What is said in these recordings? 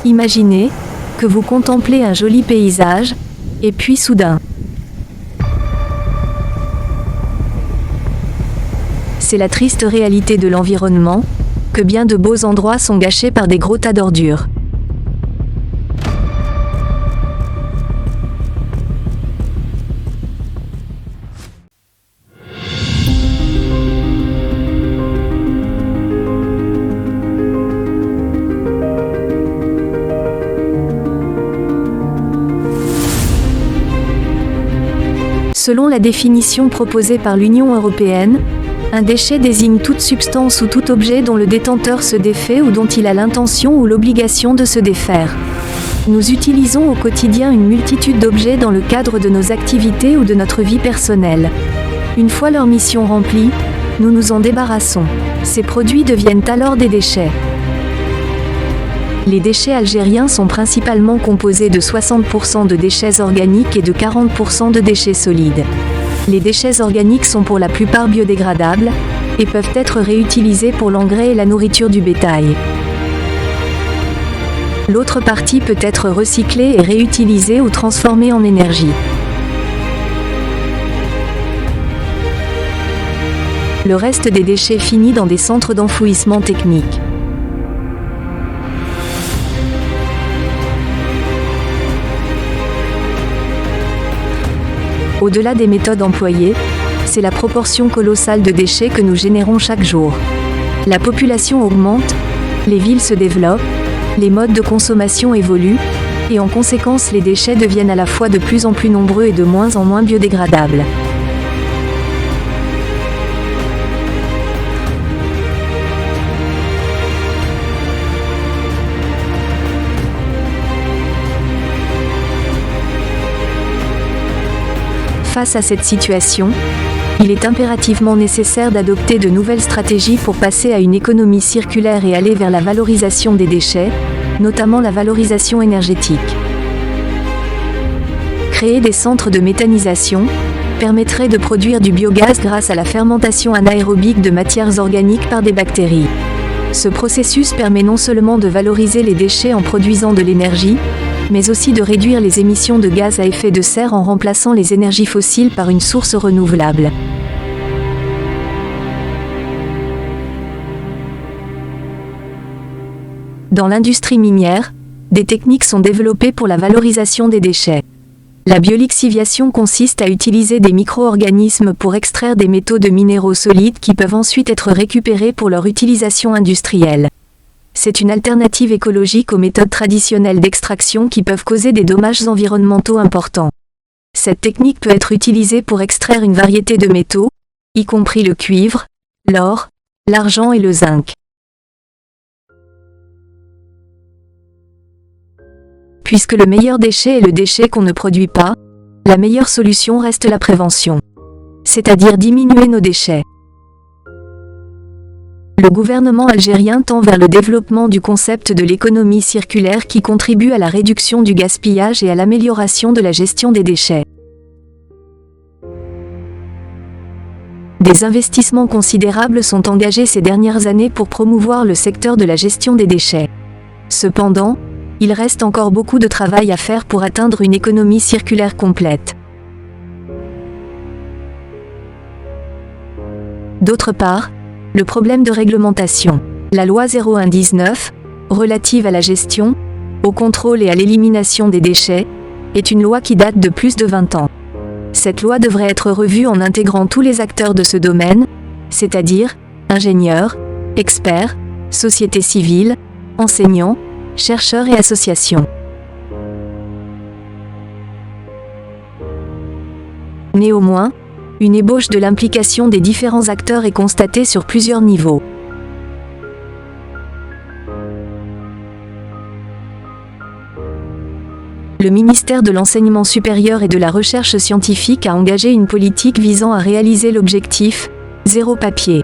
Imaginez que vous contemplez un joli paysage, et puis soudain, c'est la triste réalité de l'environnement, que bien de beaux endroits sont gâchés par des gros tas d'ordures. Selon la définition proposée par l'Union européenne, un déchet désigne toute substance ou tout objet dont le détenteur se défait ou dont il a l'intention ou l'obligation de se défaire. Nous utilisons au quotidien une multitude d'objets dans le cadre de nos activités ou de notre vie personnelle. Une fois leur mission remplie, nous nous en débarrassons. Ces produits deviennent alors des déchets. Les déchets algériens sont principalement composés de 60% de déchets organiques et de 40% de déchets solides. Les déchets organiques sont pour la plupart biodégradables, et peuvent être réutilisés pour l'engrais et la nourriture du bétail. L'autre partie peut être recyclée et réutilisée ou transformée en énergie. Le reste des déchets finit dans des centres d'enfouissement technique. Au-delà des méthodes employées, c'est la proportion colossale de déchets que nous générons chaque jour. La population augmente, les villes se développent, les modes de consommation évoluent, et en conséquence les déchets deviennent à la fois de plus en plus nombreux et de moins en moins biodégradables. Face à cette situation, il est impérativement nécessaire d'adopter de nouvelles stratégies pour passer à une économie circulaire et aller vers la valorisation des déchets, notamment la valorisation énergétique. Créer des centres de méthanisation permettrait de produire du biogaz grâce à la fermentation anaérobique de matières organiques par des bactéries. Ce processus permet non seulement de valoriser les déchets en produisant de l'énergie, mais aussi de réduire les émissions de gaz à effet de serre en remplaçant les énergies fossiles par une source renouvelable. Dans l'industrie minière, des techniques sont développées pour la valorisation des déchets. La biolixiviation consiste à utiliser des micro-organismes pour extraire des métaux de minéraux solides qui peuvent ensuite être récupérés pour leur utilisation industrielle. C'est une alternative écologique aux méthodes traditionnelles d'extraction qui peuvent causer des dommages environnementaux importants. Cette technique peut être utilisée pour extraire une variété de métaux, y compris le cuivre, l'or, l'argent et le zinc. Puisque le meilleur déchet est le déchet qu'on ne produit pas, la meilleure solution reste la prévention. C'est-à-dire diminuer nos déchets. Le gouvernement algérien tend vers le développement du concept de l'économie circulaire qui contribue à la réduction du gaspillage et à l'amélioration de la gestion des déchets. Des investissements considérables sont engagés ces dernières années pour promouvoir le secteur de la gestion des déchets. Cependant, il reste encore beaucoup de travail à faire pour atteindre une économie circulaire complète. D'autre part, le problème de réglementation. La loi 0119, relative à la gestion, au contrôle et à l'élimination des déchets, est une loi qui date de plus de 20 ans. Cette loi devrait être revue en intégrant tous les acteurs de ce domaine, c'est-à-dire ingénieurs, experts, sociétés civiles, enseignants, chercheurs et associations. Néanmoins, une ébauche de l'implication des différents acteurs est constatée sur plusieurs niveaux. Le ministère de l'Enseignement supérieur et de la Recherche scientifique a engagé une politique visant à réaliser l'objectif « Zéro papier ».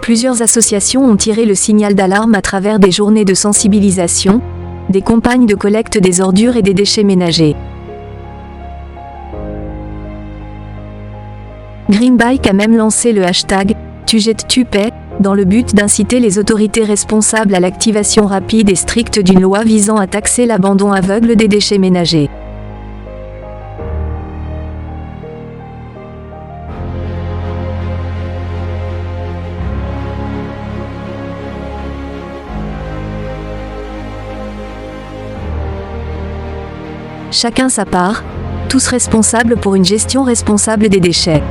Plusieurs associations ont tiré le signal d'alarme à travers des journées de sensibilisation, des campagnes de collecte des ordures et des déchets ménagers. Greenbike a même lancé le hashtag « Tu jettes, tu paies » dans le but d'inciter les autorités responsables à l'activation rapide et stricte d'une loi visant à taxer l'abandon aveugle des déchets ménagers. Chacun sa part, tous responsables pour une gestion responsable des déchets.